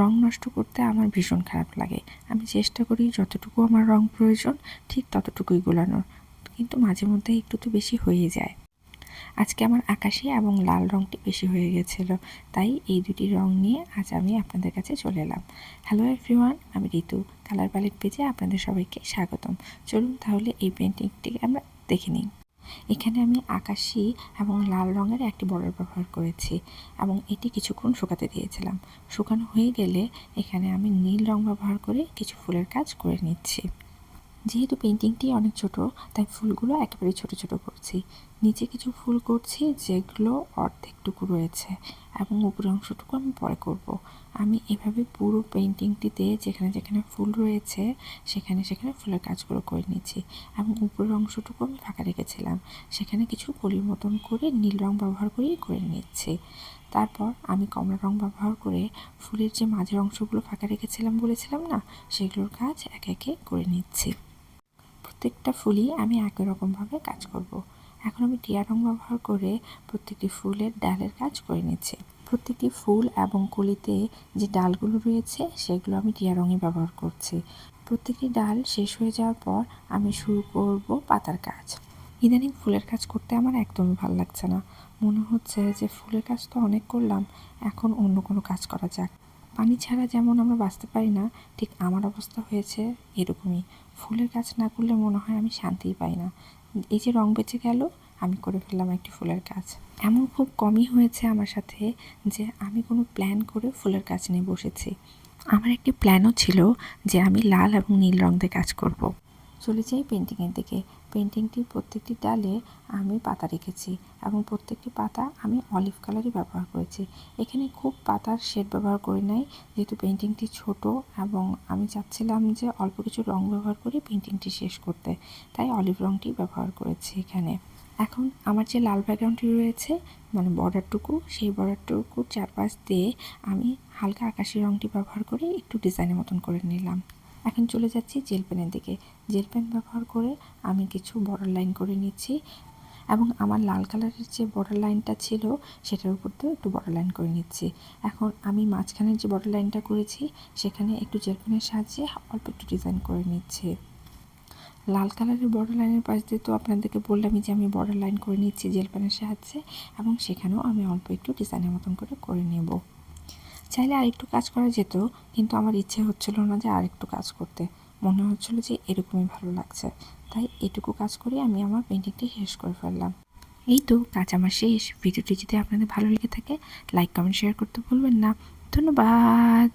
রং নষ্ট করতে আমার ভীষণ খারাপ লাগে। আমি চেষ্টা করি যতটুকু আমার রং প্রয়োজন ঠিক ততটুকুই গোলানোর, কিন্তু মাঝে মধ্যে একটু তো বেশি হয়ে যায়। আজকে আমার আকাশি এবং লাল রঙটি বেশি হয়ে গেছিলো, তাই এই দুটি রং নিয়ে আজ আমি আপনাদের কাছে চলে এলাম। হ্যালো এভরিওয়ান, আমি ঋতু, কালার প্যালেট পেজে আপনাদের সবাইকে স্বাগতম। চলুন তাহলে এই পেন্টিংটি আমরা দেখে নিই। এখানে আমি আকাশি এবং লাল রঙের একটি বর্ডার ব্যবহার করেছি এবং এটি কিছুক্ষণ শুকাতে দিয়েছিলাম। শুকানো হয়ে গেলে এখানে আমি নীল রং ব্যবহার করে কিছু ফুলের কাজ করে নিচ্ছি। যেহেতু পেন্টিংটি অনেক ছোট, তাই ফুলগুলো একেবারে ছোট ছোট করছি। নিচে কিছু ফুল করছি যেগুলো অর্ধেকটুকু রয়েছে এবং উপরের অংশটুকু আমি পরে করব। আমি এভাবে পুরো পেন্টিংটিতে যেখানে যেখানে ফুল রয়েছে সেখানে সেখানে ফুলের কাজগুলো করে নিচ্ছি এবং উপরের অংশটুকু আমি ফাঁকা রেখেছিলাম, সেখানে কিছু কলির মতন করে নীল রং ব্যবহার করেই করে নিচ্ছি। তারপর আমি কমলা রং ব্যবহার করে ফুলের যে মাঝের অংশগুলো ফাঁকা রেখেছিলাম বলেছিলাম না, সেগুলোর কাজ একে একে করে নিচ্ছি। প্রত্যেকটা ফুলই আমি একই রকমভাবে কাজ করব। এখন আমি টিয়া রং ব্যবহার করে প্রত্যেকটি ফুলের ডালের কাজ করে নিচ্ছি। প্রত্যেকটি ফুল এবং কলিতে যে ডালগুলো রয়েছে সেগুলো আমি টিয়া রঙে ব্যবহার করছি। প্রত্যেকটি ডাল শেষ হয়ে যাওয়ার পর আমি শুরু করব পাতার কাজ। ইদানিং ফুলের কাজ করতে আমার একদমই ভালো লাগছে না। মনে হচ্ছে যে ফুলের কাজ তো অনেক করলাম, এখন অন্য কোনো কাজ করা যাক। পানি ছাড়া যেমন আমরা বাঁচতে পারি না, ঠিক আমার অবস্থা হয়েছে এরকমই। ফুলের কাজ না করলে মনে হয় আমি শান্তিই পাই না। এই যে রং বেঁচে গেল, আমি করে ফেললাম একটি ফুলের কাজ। এমন খুব কমই হয়েছে আমার সাথে যে আমি কোনো প্ল্যান করে ফুলের কাজ নিয়ে বসেছি। আমার একটি প্ল্যানও ছিল যে আমি লাল এবং নীল রং দিয়ে কাজ করব। চলে যাই পেন্টিংয়ের দিকে। পেন্টিংটির প্রত্যেকটি ডালে আমি পাতা রেখেছি এবং প্রত্যেকটি পাতা আমি অলিভ কালারই ব্যবহার করেছি। এখানে খুব পাতার শেড ব্যবহার করি নাই, যেহেতু পেন্টিংটি ছোট এবং আমি চাচ্ছিলাম যে অল্প কিছু রং ব্যবহার করে পেন্টিংটি শেষ করতে, তাই অলিভ রংটি ব্যবহার করেছি এখানে। এখন আমার যে লাল ব্যাকগ্রাউন্ডটি রয়েছে মানে বর্ডারটুকু, সেই বর্ডারটুকুর চারপাশ দিয়ে আমি হালকা আকাশি রংটি ব্যবহার করে একটু ডিজাইনের মতন করে নিলাম। এখন চলে যাচ্ছি জেল পেনের দিকে। জেল পেন ব্যবহার করে আমি কিছু বর্ডার লাইন করে নিচ্ছি এবং আমার লাল কালারের যে বর্ডার লাইনটা ছিল সেটার উপর দিয়েও একটু বর্ডার লাইন করে নিচ্ছি। এখন আমি মাঝখানের যে বর্ডার লাইনটা করেছি সেখানে একটু জেল পেনের সাহায্যে অল্প একটু ডিজাইন করে নিচ্ছি। লাল কালারের বর্ডার লাইনের পাশ দিয়ে তো আপনাদেরকে বললামই যে আমি বর্ডার লাইন করে নিচ্ছি জেল পেনের সাহায্যে, এবং সেখানেও আমি অল্প একটু ডিজাইনের মতন করে নেব। চাইলে আরেকটু কাজ করা যেত, কিন্তু আমার ইচ্ছে হচ্ছিল না যে আরেকটু কাজ করতে। মনে হচ্ছিল যে এরকমই ভালো লাগছে, তাই এটুকু কাজ করে আমি আমার পেন্টিংটি শেষ করে ফেললাম। এই তো কাজ আমার শেষ। ভিডিওটি যদি আপনাদের ভালো লেগে থাকে লাইক কমেন্ট শেয়ার করতে ভুলবেন না। ধন্যবাদ।